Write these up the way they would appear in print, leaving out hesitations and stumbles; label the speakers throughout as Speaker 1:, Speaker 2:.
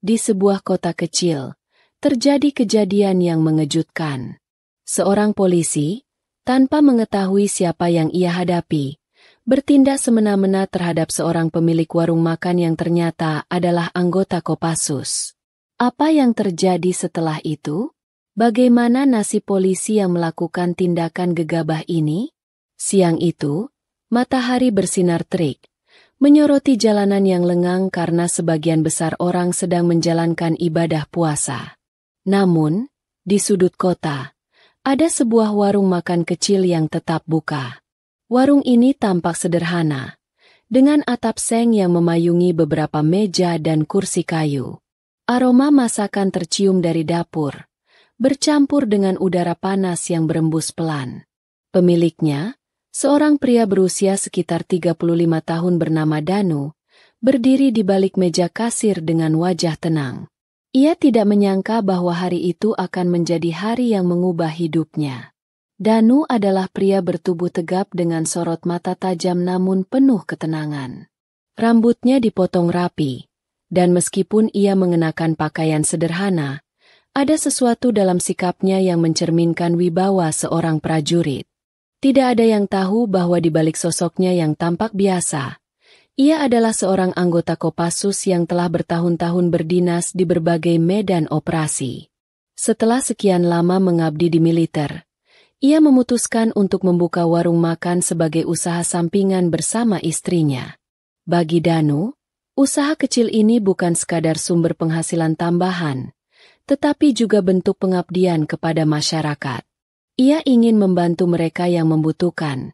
Speaker 1: Di sebuah kota kecil, terjadi kejadian yang mengejutkan. Seorang polisi, tanpa mengetahui siapa yang ia hadapi, bertindak semena-mena terhadap seorang pemilik warung makan yang ternyata adalah anggota Kopassus. Apa yang terjadi setelah itu? Bagaimana nasib polisi yang melakukan tindakan gegabah ini? Siang itu, matahari bersinar terik, menyoroti jalanan yang lengang karena sebagian besar orang sedang menjalankan ibadah puasa. Namun, di sudut kota, ada sebuah warung makan kecil yang tetap buka. Warung ini tampak sederhana, dengan atap seng yang memayungi beberapa meja dan kursi kayu. Aroma masakan tercium dari dapur, bercampur dengan udara panas yang berembus pelan. Pemiliknya, seorang pria berusia sekitar 35 tahun bernama Danu, berdiri di balik meja kasir dengan wajah tenang. Ia tidak menyangka bahwa hari itu akan menjadi hari yang mengubah hidupnya. Danu adalah pria bertubuh tegap dengan sorot mata tajam namun penuh ketenangan. Rambutnya dipotong rapi, dan meskipun ia mengenakan pakaian sederhana, ada sesuatu dalam sikapnya yang mencerminkan wibawa seorang prajurit. Tidak ada yang tahu bahwa di balik sosoknya yang tampak biasa, ia adalah seorang anggota Kopassus yang telah bertahun-tahun berdinas di berbagai medan operasi. Setelah sekian lama mengabdi di militer, ia memutuskan untuk membuka warung makan sebagai usaha sampingan bersama istrinya. Bagi Danu, usaha kecil ini bukan sekadar sumber penghasilan tambahan, tetapi juga bentuk pengabdian kepada masyarakat. Ia ingin membantu mereka yang membutuhkan,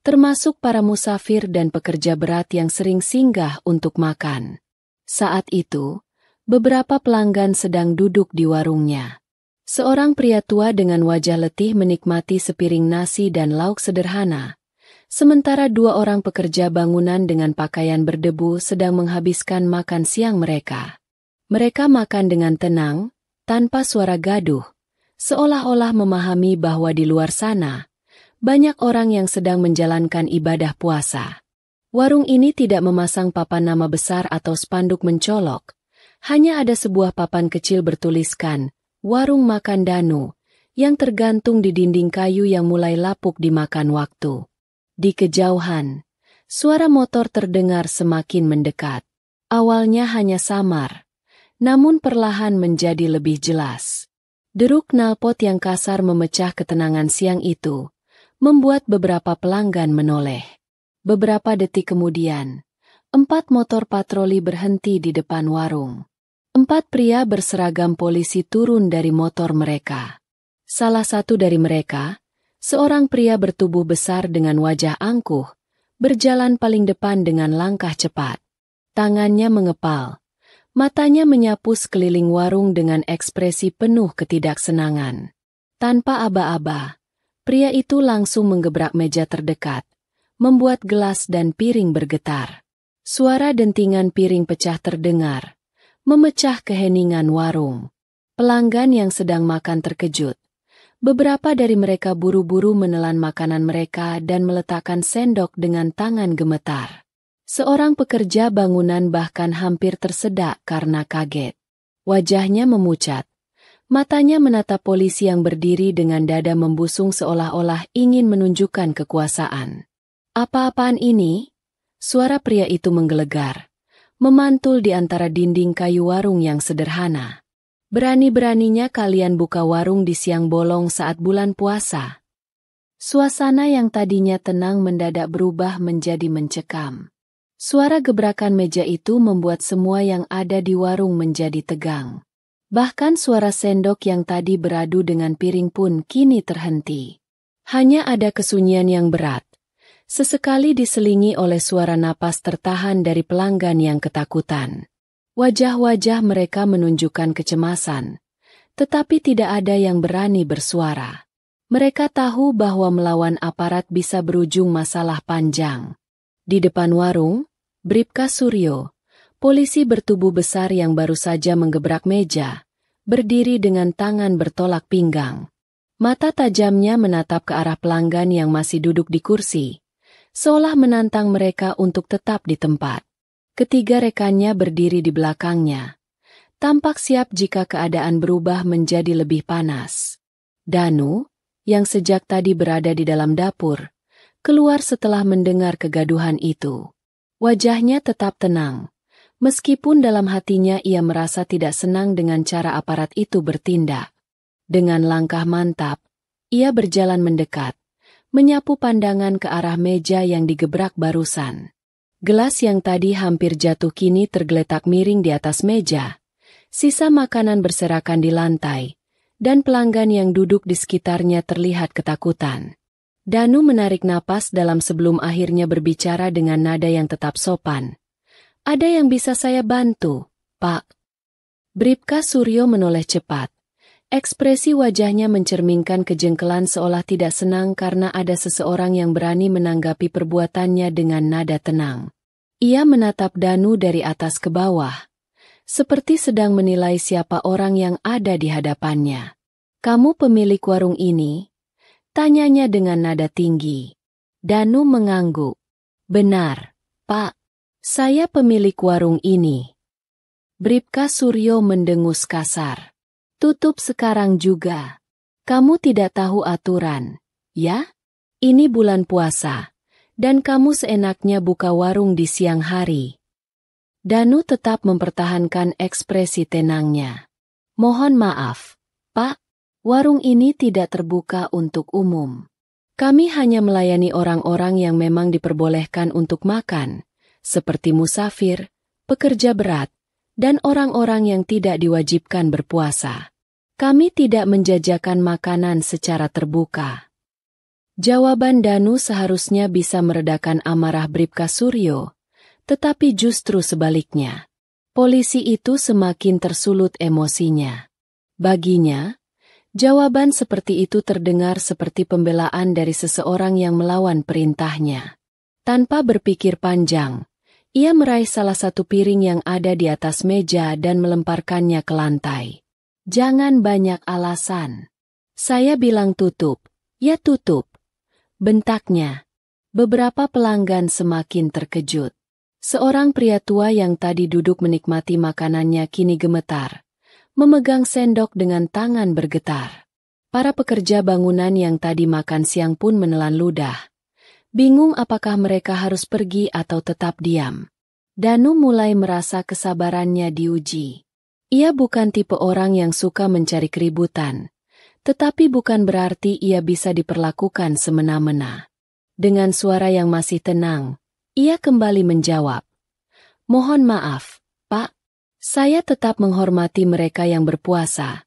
Speaker 1: termasuk para musafir dan pekerja berat yang sering singgah untuk makan. Saat itu, beberapa pelanggan sedang duduk di warungnya. Seorang pria tua dengan wajah letih menikmati sepiring nasi dan lauk sederhana, sementara dua orang pekerja bangunan dengan pakaian berdebu sedang menghabiskan makan siang mereka. Mereka makan dengan tenang, tanpa suara gaduh, seolah-olah memahami bahwa di luar sana, banyak orang yang sedang menjalankan ibadah puasa. Warung ini tidak memasang papan nama besar atau spanduk mencolok, hanya ada sebuah papan kecil bertuliskan, Warung Makan Danu, yang tergantung di dinding kayu yang mulai lapuk dimakan waktu. Di kejauhan, suara motor terdengar semakin mendekat. Awalnya hanya samar, namun perlahan menjadi lebih jelas. Deruk knalpot yang kasar memecah ketenangan siang itu, membuat beberapa pelanggan menoleh. Beberapa detik kemudian, 4 motor patroli berhenti di depan warung. 4 pria berseragam polisi turun dari motor mereka. Salah satu dari mereka, seorang pria bertubuh besar dengan wajah angkuh, berjalan paling depan dengan langkah cepat. Tangannya mengepal. Matanya menyapu sekeliling warung dengan ekspresi penuh ketidaksenangan. Tanpa aba-aba, pria itu langsung menggebrak meja terdekat, membuat gelas dan piring bergetar. Suara dentingan piring pecah terdengar, memecah keheningan warung. Pelanggan yang sedang makan terkejut. Beberapa dari mereka buru-buru menelan makanan mereka dan meletakkan sendok dengan tangan gemetar. Seorang pekerja bangunan bahkan hampir tersedak karena kaget. Wajahnya memucat. Matanya menatap polisi yang berdiri dengan dada membusung seolah-olah ingin menunjukkan kekuasaan. Apa-apaan ini? Suara pria itu menggelegar, memantul di antara dinding kayu warung yang sederhana. Berani-beraninya kalian buka warung di siang bolong saat bulan puasa. Suasana yang tadinya tenang mendadak berubah menjadi mencekam. Suara gebrakan meja itu membuat semua yang ada di warung menjadi tegang. Bahkan suara sendok yang tadi beradu dengan piring pun kini terhenti. Hanya ada kesunyian yang berat, sesekali diselingi oleh suara napas tertahan dari pelanggan yang ketakutan. Wajah-wajah mereka menunjukkan kecemasan, tetapi tidak ada yang berani bersuara. Mereka tahu bahwa melawan aparat bisa berujung masalah panjang. Di depan warung, Bribka Suryo, polisi bertubuh besar yang baru saja menggebrak meja, berdiri dengan tangan bertolak pinggang. Mata tajamnya menatap ke arah pelanggan yang masih duduk di kursi, seolah menantang mereka untuk tetap di tempat. Ketiga rekannya berdiri di belakangnya, tampak siap jika keadaan berubah menjadi lebih panas. Danu, yang sejak tadi berada di dalam dapur, keluar setelah mendengar kegaduhan itu. Wajahnya tetap tenang, meskipun dalam hatinya ia merasa tidak senang dengan cara aparat itu bertindak. Dengan langkah mantap, ia berjalan mendekat, menyapu pandangan ke arah meja yang digebrak barusan. Gelas yang tadi hampir jatuh kini tergeletak miring di atas meja. Sisa makanan berserakan di lantai, dan pelanggan yang duduk di sekitarnya terlihat ketakutan. Danu menarik napas dalam sebelum akhirnya berbicara dengan nada yang tetap sopan. "Ada yang bisa saya bantu, Pak?" Bribka Suryo menoleh cepat. Ekspresi wajahnya mencerminkan kejengkelan seolah tidak senang karena ada seseorang yang berani menanggapi perbuatannya dengan nada tenang. Ia menatap Danu dari atas ke bawah, seperti sedang menilai siapa orang yang ada di hadapannya. "Kamu pemilik warung ini?" tanyanya dengan nada tinggi. Danu mengangguk. "Benar, Pak. Saya pemilik warung ini." Bribka Suryo mendengus kasar. "Tutup sekarang juga. Kamu tidak tahu aturan, ya? Ini bulan puasa, dan kamu seenaknya buka warung di siang hari." Danu tetap mempertahankan ekspresi tenangnya. "Mohon maaf, Pak. Warung ini tidak terbuka untuk umum. Kami hanya melayani orang-orang yang memang diperbolehkan untuk makan, seperti musafir, pekerja berat, dan orang-orang yang tidak diwajibkan berpuasa. Kami tidak menjajakan makanan secara terbuka." Jawaban Danu seharusnya bisa meredakan amarah Bribka Suryo, tetapi justru sebaliknya. Polisi itu semakin tersulut emosinya. Baginya, jawaban seperti itu terdengar seperti pembelaan dari seseorang yang melawan perintahnya. Tanpa berpikir panjang, ia meraih salah satu piring yang ada di atas meja dan melemparkannya ke lantai. "Jangan banyak alasan. Saya bilang tutup, ya tutup," bentaknya. Beberapa pelanggan semakin terkejut. Seorang pria tua yang tadi duduk menikmati makanannya kini gemetar, memegang sendok dengan tangan bergetar. Para pekerja bangunan yang tadi makan siang pun menelan ludah. Bingung apakah mereka harus pergi atau tetap diam. Danu mulai merasa kesabarannya diuji. Ia bukan tipe orang yang suka mencari keributan, tetapi bukan berarti ia bisa diperlakukan semena-mena. Dengan suara yang masih tenang, ia kembali menjawab, "Mohon maaf, Pak. Saya tetap menghormati mereka yang berpuasa.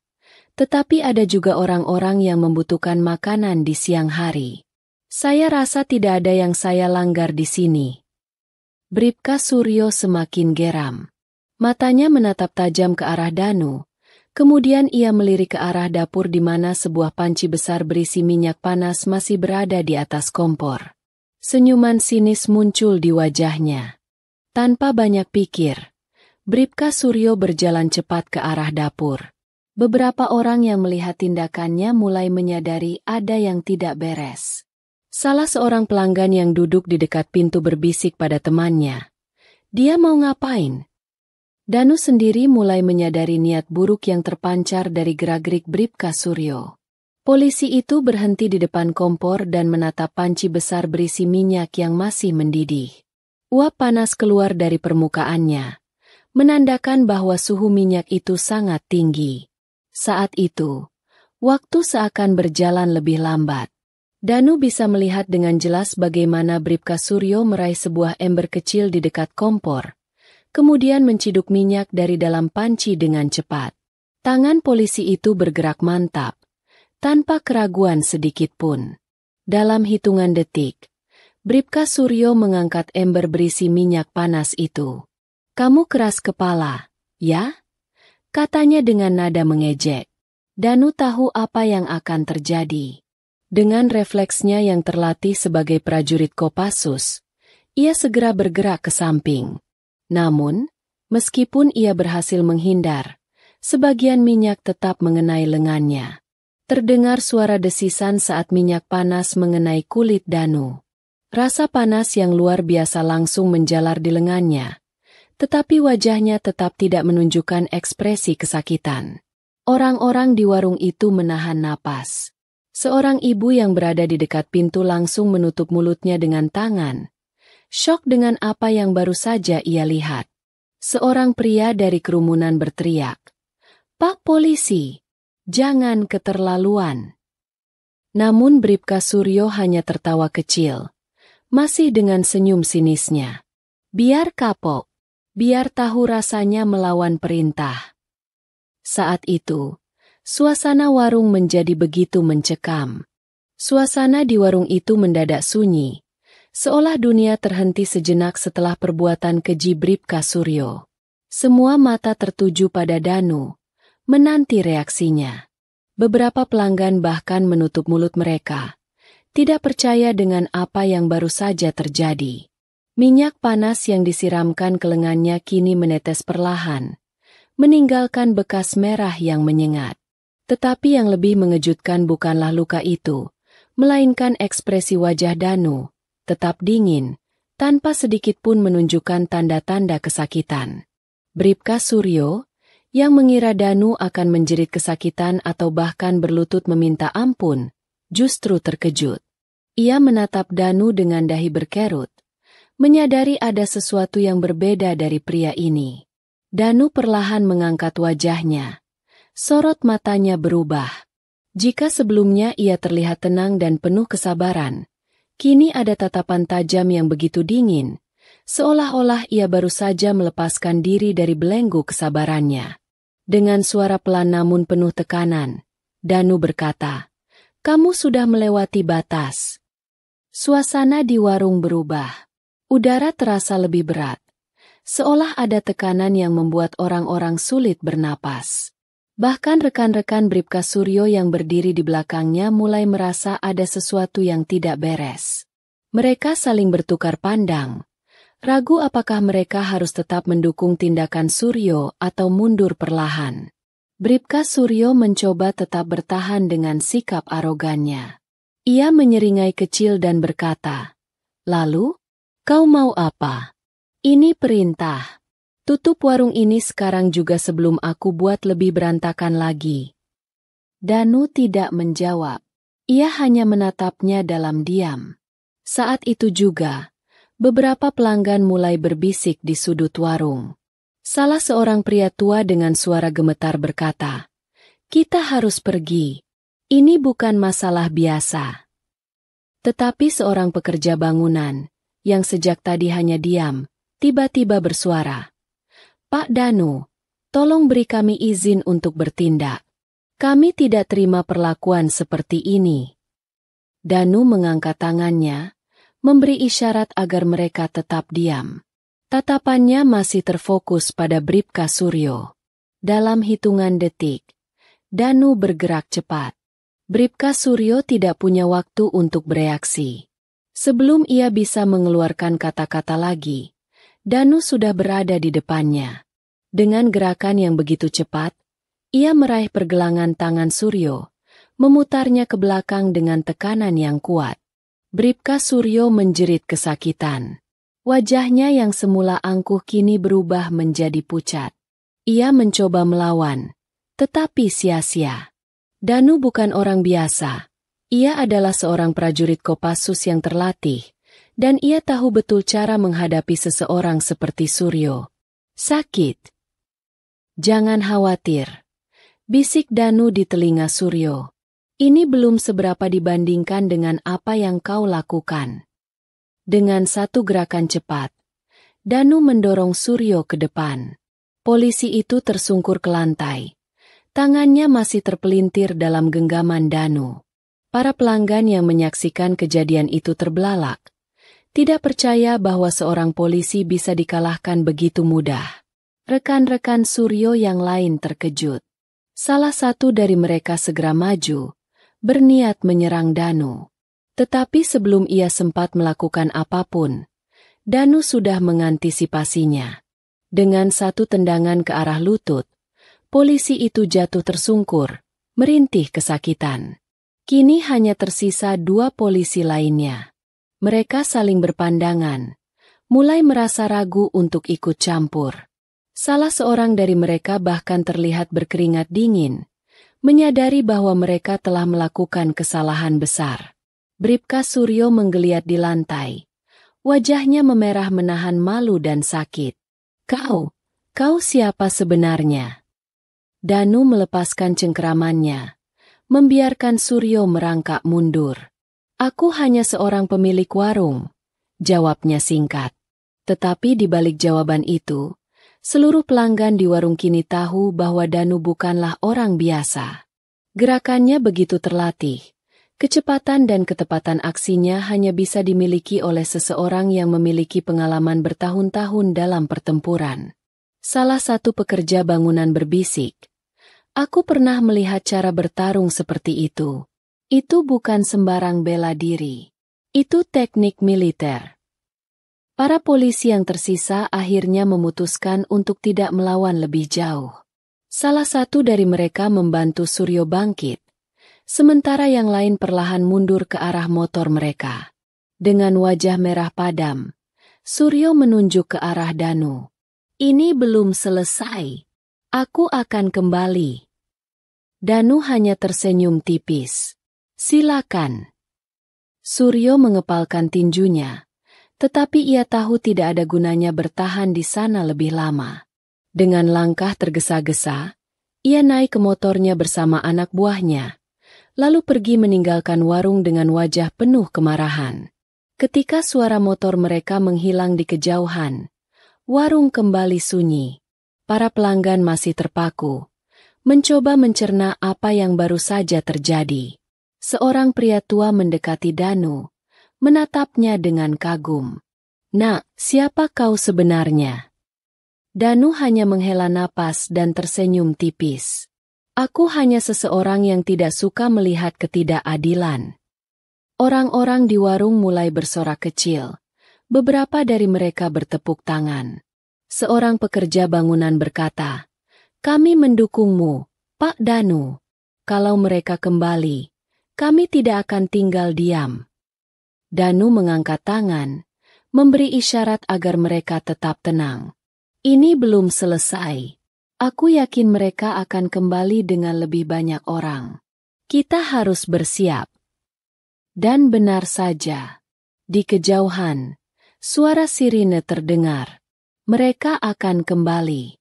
Speaker 1: Tetapi ada juga orang-orang yang membutuhkan makanan di siang hari. Saya rasa tidak ada yang saya langgar di sini." Bribka Suryo semakin geram. Matanya menatap tajam ke arah Danu. Kemudian ia melirik ke arah dapur di mana sebuah panci besar berisi minyak panas masih berada di atas kompor. Senyuman sinis muncul di wajahnya. Tanpa banyak pikir, Bribka Suryo berjalan cepat ke arah dapur. Beberapa orang yang melihat tindakannya mulai menyadari ada yang tidak beres. Salah seorang pelanggan yang duduk di dekat pintu berbisik pada temannya. "Dia mau ngapain?" Danu sendiri mulai menyadari niat buruk yang terpancar dari gerak-gerik Bribka Suryo. Polisi itu berhenti di depan kompor dan menatap panci besar berisi minyak yang masih mendidih. Uap panas keluar dari permukaannya, menandakan bahwa suhu minyak itu sangat tinggi. Saat itu, waktu seakan berjalan lebih lambat. Danu bisa melihat dengan jelas bagaimana Bribka Suryo meraih sebuah ember kecil di dekat kompor, kemudian menciduk minyak dari dalam panci dengan cepat. Tangan polisi itu bergerak mantap, tanpa keraguan sedikit pun. Dalam hitungan detik, Bribka Suryo mengangkat ember berisi minyak panas itu. "Kamu keras kepala, ya?" katanya dengan nada mengejek. Danu tahu apa yang akan terjadi. Dengan refleksnya yang terlatih sebagai prajurit Kopassus, ia segera bergerak ke samping. Namun, meskipun ia berhasil menghindar, sebagian minyak tetap mengenai lengannya. Terdengar suara desisan saat minyak panas mengenai kulit Danu. Rasa panas yang luar biasa langsung menjalar di lengannya, tetapi wajahnya tetap tidak menunjukkan ekspresi kesakitan. Orang-orang di warung itu menahan napas. Seorang ibu yang berada di dekat pintu langsung menutup mulutnya dengan tangan. Syok dengan apa yang baru saja ia lihat. Seorang pria dari kerumunan berteriak, "Pak Polisi, jangan keterlaluan." Namun Bribka Suryo hanya tertawa kecil, masih dengan senyum sinisnya. "Biar kapok, biar tahu rasanya melawan perintah." Saat itu, suasana warung menjadi begitu mencekam. Suasana di warung itu mendadak sunyi, seolah dunia terhenti sejenak setelah perbuatan keji Bribka Suryo. Semua mata tertuju pada Danu, menanti reaksinya. Beberapa pelanggan bahkan menutup mulut mereka, tidak percaya dengan apa yang baru saja terjadi. Minyak panas yang disiramkan ke lengannya kini menetes perlahan, meninggalkan bekas merah yang menyengat. Tetapi yang lebih mengejutkan bukanlah luka itu, melainkan ekspresi wajah Danu, tetap dingin, tanpa sedikit pun menunjukkan tanda-tanda kesakitan. Bribka Suryo, yang mengira Danu akan menjerit kesakitan atau bahkan berlutut meminta ampun, justru terkejut. Ia menatap Danu dengan dahi berkerut, menyadari ada sesuatu yang berbeda dari pria ini. Danu perlahan mengangkat wajahnya. Sorot matanya berubah. Jika sebelumnya ia terlihat tenang dan penuh kesabaran, kini ada tatapan tajam yang begitu dingin, seolah-olah ia baru saja melepaskan diri dari belenggu kesabarannya. Dengan suara pelan namun penuh tekanan, Danu berkata, "Kamu sudah melewati batas." Suasana di warung berubah. Udara terasa lebih berat, seolah ada tekanan yang membuat orang-orang sulit bernapas. Bahkan rekan-rekan Bribka Suryo yang berdiri di belakangnya mulai merasa ada sesuatu yang tidak beres. Mereka saling bertukar pandang, ragu apakah mereka harus tetap mendukung tindakan Suryo atau mundur perlahan. Bribka Suryo mencoba tetap bertahan dengan sikap arogannya. Ia menyeringai kecil dan berkata, "Lalu, kau mau apa? Ini perintah. Tutup warung ini sekarang juga sebelum aku buat lebih berantakan lagi." Danu tidak menjawab. Ia hanya menatapnya dalam diam. Saat itu juga, beberapa pelanggan mulai berbisik di sudut warung. Salah seorang pria tua dengan suara gemetar berkata, "Kita harus pergi. Ini bukan masalah biasa." Tetapi seorang pekerja bangunan, yang sejak tadi hanya diam, tiba-tiba bersuara, "Pak Danu, tolong beri kami izin untuk bertindak. Kami tidak terima perlakuan seperti ini." Danu mengangkat tangannya, memberi isyarat agar mereka tetap diam. Tatapannya masih terfokus pada Bribka Suryo. Dalam hitungan detik, Danu bergerak cepat. Bribka Suryo tidak punya waktu untuk bereaksi. Sebelum ia bisa mengeluarkan kata-kata lagi, Danu sudah berada di depannya. Dengan gerakan yang begitu cepat, ia meraih pergelangan tangan Suryo, memutarnya ke belakang dengan tekanan yang kuat. Bribka Suryo menjerit kesakitan. Wajahnya yang semula angkuh kini berubah menjadi pucat. Ia mencoba melawan, tetapi sia-sia. Danu bukan orang biasa. Ia adalah seorang prajurit Kopassus yang terlatih, dan ia tahu betul cara menghadapi seseorang seperti Suryo. "Sakit." "Jangan khawatir," bisik Danu di telinga Suryo. "Ini belum seberapa dibandingkan dengan apa yang kau lakukan." Dengan satu gerakan cepat, Danu mendorong Suryo ke depan. Polisi itu tersungkur ke lantai. Tangannya masih terpelintir dalam genggaman Danu. Para pelanggan yang menyaksikan kejadian itu terbelalak, tidak percaya bahwa seorang polisi bisa dikalahkan begitu mudah. Rekan-rekan Suryo yang lain terkejut. Salah satu dari mereka segera maju, berniat menyerang Danu. Tetapi sebelum ia sempat melakukan apapun, Danu sudah mengantisipasinya. Dengan satu tendangan ke arah lutut, polisi itu jatuh tersungkur, merintih kesakitan. Kini hanya tersisa dua polisi lainnya. Mereka saling berpandangan, mulai merasa ragu untuk ikut campur. Salah seorang dari mereka bahkan terlihat berkeringat dingin, menyadari bahwa mereka telah melakukan kesalahan besar. Bribka Suryo menggeliat di lantai. Wajahnya memerah menahan malu dan sakit. Kau siapa sebenarnya? Danu melepaskan cengkeramannya, membiarkan Suryo merangkak mundur. Aku hanya seorang pemilik warung, jawabnya singkat. Tetapi di balik jawaban itu, seluruh pelanggan di warung kini tahu bahwa Danu bukanlah orang biasa. Gerakannya begitu terlatih. Kecepatan dan ketepatan aksinya hanya bisa dimiliki oleh seseorang yang memiliki pengalaman bertahun-tahun dalam pertempuran. Salah satu pekerja bangunan berbisik, "Aku pernah melihat cara bertarung seperti itu. Itu bukan sembarang bela diri. Itu teknik militer." Para polisi yang tersisa akhirnya memutuskan untuk tidak melawan lebih jauh. Salah satu dari mereka membantu Suryo bangkit, sementara yang lain perlahan mundur ke arah motor mereka. Dengan wajah merah padam, Suryo menunjuk ke arah Danu. "Ini belum selesai. Aku akan kembali." Danu hanya tersenyum tipis. "Silakan." Suryo mengepalkan tinjunya, tetapi ia tahu tidak ada gunanya bertahan di sana lebih lama. Dengan langkah tergesa-gesa, ia naik ke motornya bersama anak buahnya, lalu pergi meninggalkan warung dengan wajah penuh kemarahan. Ketika suara motor mereka menghilang di kejauhan, warung kembali sunyi. Para pelanggan masih terpaku, mencoba mencerna apa yang baru saja terjadi. Seorang pria tua mendekati Danu, menatapnya dengan kagum. "Nak, siapa kau sebenarnya?" Danu hanya menghela napas dan tersenyum tipis. "Aku hanya seseorang yang tidak suka melihat ketidakadilan." Orang-orang di warung mulai bersorak kecil. Beberapa dari mereka bertepuk tangan. Seorang pekerja bangunan berkata, "Kami mendukungmu, Pak Danu. Kalau mereka kembali, kami tidak akan tinggal diam." Danu mengangkat tangan, memberi isyarat agar mereka tetap tenang. "Ini belum selesai. Aku yakin mereka akan kembali dengan lebih banyak orang. Kita harus bersiap." Dan benar saja. Di kejauhan, suara sirine terdengar. Mereka akan kembali.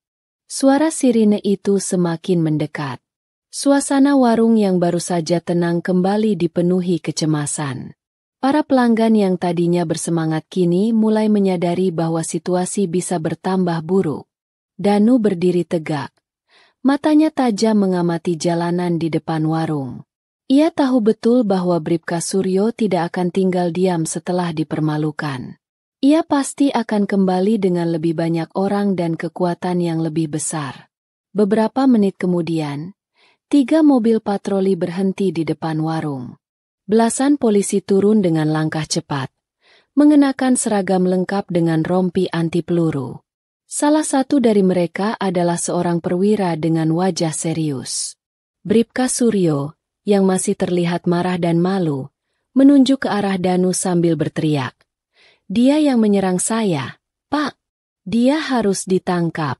Speaker 1: Suara sirine itu semakin mendekat. Suasana warung yang baru saja tenang kembali dipenuhi kecemasan. Para pelanggan yang tadinya bersemangat kini mulai menyadari bahwa situasi bisa bertambah buruk. Danu berdiri tegak. Matanya tajam mengamati jalanan di depan warung. Ia tahu betul bahwa Bribka Suryo tidak akan tinggal diam setelah dipermalukan. Ia pasti akan kembali dengan lebih banyak orang dan kekuatan yang lebih besar. Beberapa menit kemudian, 3 mobil patroli berhenti di depan warung. Belasan polisi turun dengan langkah cepat, mengenakan seragam lengkap dengan rompi anti peluru. Salah satu dari mereka adalah seorang perwira dengan wajah serius. Bribka Suryo, yang masih terlihat marah dan malu, menunjuk ke arah Danu sambil berteriak, "Dia yang menyerang saya, Pak! Dia harus ditangkap."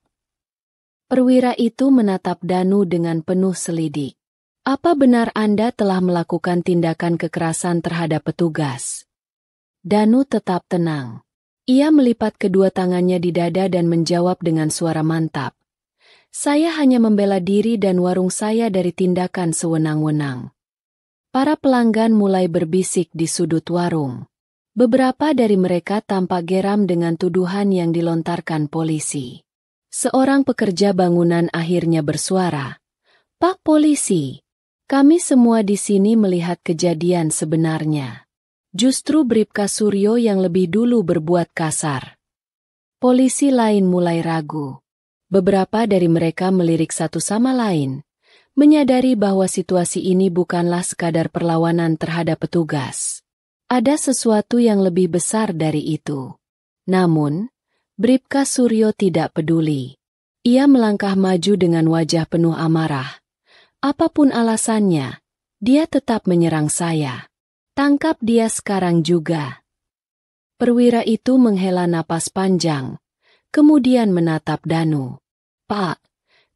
Speaker 1: Perwira itu menatap Danu dengan penuh selidik. "Apa benar Anda telah melakukan tindakan kekerasan terhadap petugas?" Danu tetap tenang. Ia melipat kedua tangannya di dada dan menjawab dengan suara mantap, "Saya hanya membela diri dan warung saya dari tindakan sewenang-wenang." Para pelanggan mulai berbisik di sudut warung. Beberapa dari mereka tampak geram dengan tuduhan yang dilontarkan polisi. Seorang pekerja bangunan akhirnya bersuara, "Pak Polisi, kami semua di sini melihat kejadian sebenarnya. Justru Bribka Suryo yang lebih dulu berbuat kasar." Polisi lain mulai ragu. Beberapa dari mereka melirik satu sama lain, menyadari bahwa situasi ini bukanlah sekadar perlawanan terhadap petugas. Ada sesuatu yang lebih besar dari itu. Namun, Bribka Suryo tidak peduli. Ia melangkah maju dengan wajah penuh amarah. "Apapun alasannya, dia tetap menyerang saya. Tangkap dia sekarang juga." Perwira itu menghela napas panjang, kemudian menatap Danu. "Pak,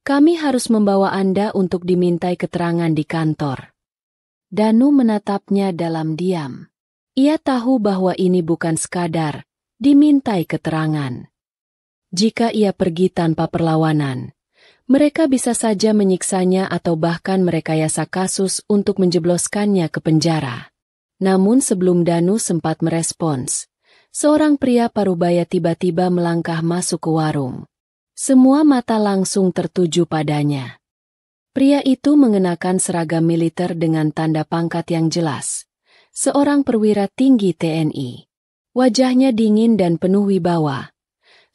Speaker 1: kami harus membawa Anda untuk dimintai keterangan di kantor." Danu menatapnya dalam diam. Ia tahu bahwa ini bukan sekadar dimintai keterangan. Jika ia pergi tanpa perlawanan, mereka bisa saja menyiksanya atau bahkan merekayasa kasus untuk menjebloskannya ke penjara. Namun sebelum Danu sempat merespons, seorang pria parubaya tiba-tiba melangkah masuk ke warung. Semua mata langsung tertuju padanya. Pria itu mengenakan seragam militer dengan tanda pangkat yang jelas. Seorang perwira tinggi TNI. Wajahnya dingin dan penuh wibawa.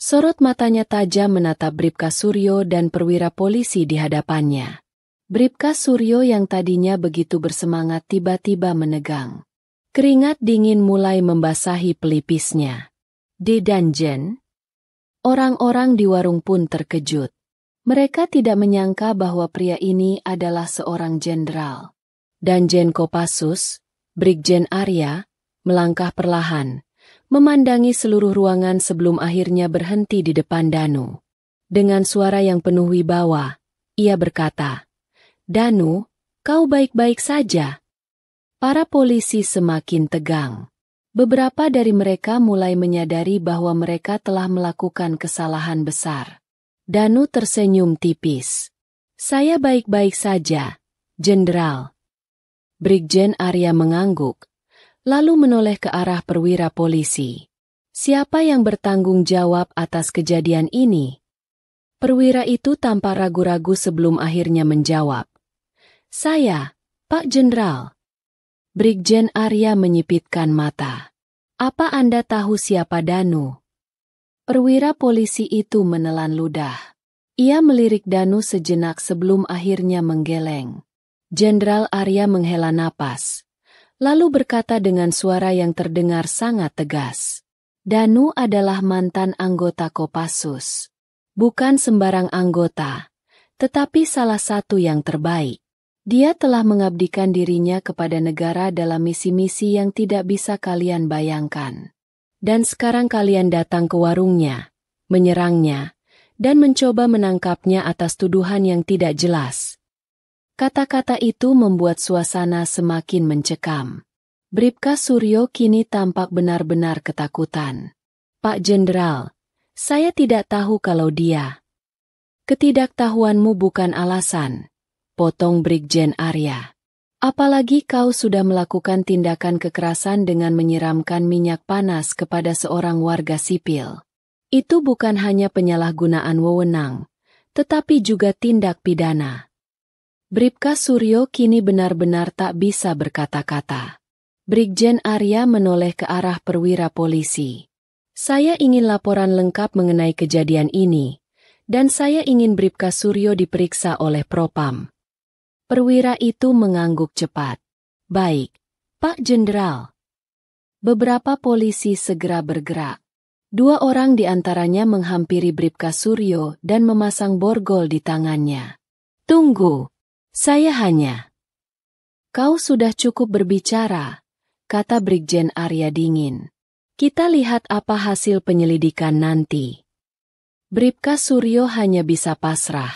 Speaker 1: Sorot matanya tajam menatap Bribka Suryo dan perwira polisi di hadapannya. Bribka Suryo yang tadinya begitu bersemangat tiba-tiba menegang. Keringat dingin mulai membasahi pelipisnya. Di dungeon, orang-orang di warung pun terkejut. Mereka tidak menyangka bahwa pria ini adalah seorang jenderal. Danjen Kopassus, Brigjen Arya, melangkah perlahan, memandangi seluruh ruangan sebelum akhirnya berhenti di depan Danu. Dengan suara yang penuh wibawa, ia berkata, "Danu, kau baik-baik saja?" Para polisi semakin tegang. Beberapa dari mereka mulai menyadari bahwa mereka telah melakukan kesalahan besar. Danu tersenyum tipis. "Saya baik-baik saja, Jenderal." Brigjen Arya mengangguk, lalu menoleh ke arah perwira polisi. "Siapa yang bertanggung jawab atas kejadian ini?" Perwira itu tanpa ragu-ragu sebelum akhirnya menjawab, "Saya, Pak Jenderal." Brigjen Arya menyipitkan mata. "Apa Anda tahu siapa Danu?" Perwira polisi itu menelan ludah. Ia melirik Danu sejenak sebelum akhirnya menggeleng. Jenderal Arya menghela napas, lalu berkata dengan suara yang terdengar sangat tegas, "Danu adalah mantan anggota Kopassus. Bukan sembarang anggota, tetapi salah satu yang terbaik. Dia telah mengabdikan dirinya kepada negara dalam misi-misi yang tidak bisa kalian bayangkan. Dan sekarang kalian datang ke warungnya, menyerangnya, dan mencoba menangkapnya atas tuduhan yang tidak jelas." Kata-kata itu membuat suasana semakin mencekam. Bribka Suryo kini tampak benar-benar ketakutan. "Pak Jenderal, saya tidak tahu kalau dia." "Ketidaktahuanmu bukan alasan," potong Brigjen Arya. "Apalagi kau sudah melakukan tindakan kekerasan dengan menyiramkan minyak panas kepada seorang warga sipil. Itu bukan hanya penyalahgunaan wewenang, tetapi juga tindak pidana." Bribka Suryo kini benar-benar tak bisa berkata-kata. Brigjen Arya menoleh ke arah perwira polisi. "Saya ingin laporan lengkap mengenai kejadian ini, dan saya ingin Bribka Suryo diperiksa oleh Propam." Perwira itu mengangguk cepat. "Baik, Pak Jenderal." Beberapa polisi segera bergerak. 2 orang di antaranya menghampiri Bribka Suryo dan memasang borgol di tangannya. "Tunggu. Saya hanya..." "Kau sudah cukup berbicara," kata Brigjen Arya dingin. "Kita lihat apa hasil penyelidikan nanti." Bribka Suryo hanya bisa pasrah.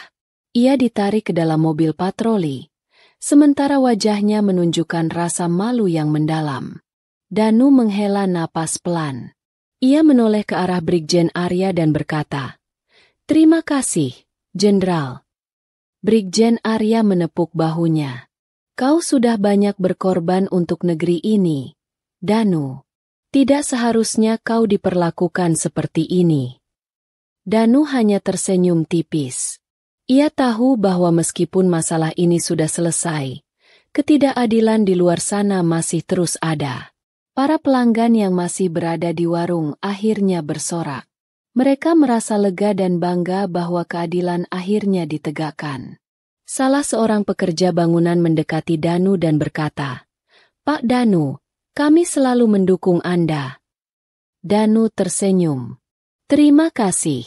Speaker 1: Ia ditarik ke dalam mobil patroli, sementara wajahnya menunjukkan rasa malu yang mendalam. Danu menghela napas pelan. Ia menoleh ke arah Brigjen Arya dan berkata, "Terima kasih, Jenderal." Brigjen Arya menepuk bahunya. "Kau sudah banyak berkorban untuk negeri ini, Danu. Tidak seharusnya kau diperlakukan seperti ini." Danu hanya tersenyum tipis. Ia tahu bahwa meskipun masalah ini sudah selesai, ketidakadilan di luar sana masih terus ada. Para pelanggan yang masih berada di warung akhirnya bersorak. Mereka merasa lega dan bangga bahwa keadilan akhirnya ditegakkan. Salah seorang pekerja bangunan mendekati Danu dan berkata, "Pak Danu, kami selalu mendukung Anda." Danu tersenyum. "Terima kasih.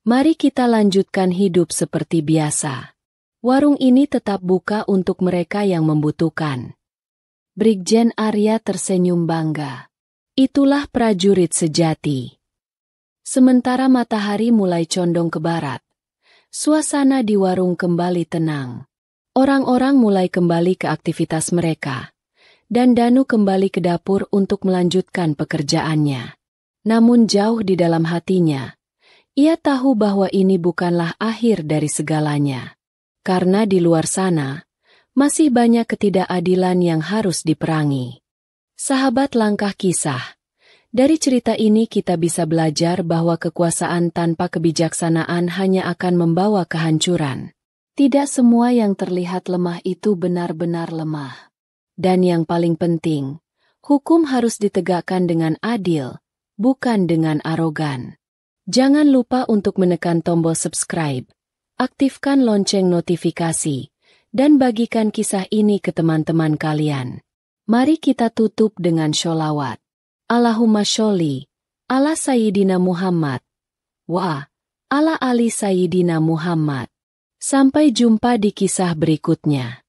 Speaker 1: Mari kita lanjutkan hidup seperti biasa. Warung ini tetap buka untuk mereka yang membutuhkan." Brigjen Arya tersenyum bangga. Itulah prajurit sejati. Sementara matahari mulai condong ke barat, suasana di warung kembali tenang. Orang-orang mulai kembali ke aktivitas mereka, dan Danu kembali ke dapur untuk melanjutkan pekerjaannya. Namun jauh di dalam hatinya, ia tahu bahwa ini bukanlah akhir dari segalanya. Karena di luar sana, masih banyak ketidakadilan yang harus diperangi. Sahabat Langkah Kisah, dari cerita ini kita bisa belajar bahwa kekuasaan tanpa kebijaksanaan hanya akan membawa kehancuran. Tidak semua yang terlihat lemah itu benar-benar lemah. Dan yang paling penting, hukum harus ditegakkan dengan adil, bukan dengan arogan. Jangan lupa untuk menekan tombol subscribe, aktifkan lonceng notifikasi, dan bagikan kisah ini ke teman-teman kalian. Mari kita tutup dengan sholawat. Allahumma sholli ala Sayyidina Muhammad wa ala ali Sayyidina Muhammad. Sampai jumpa di kisah berikutnya.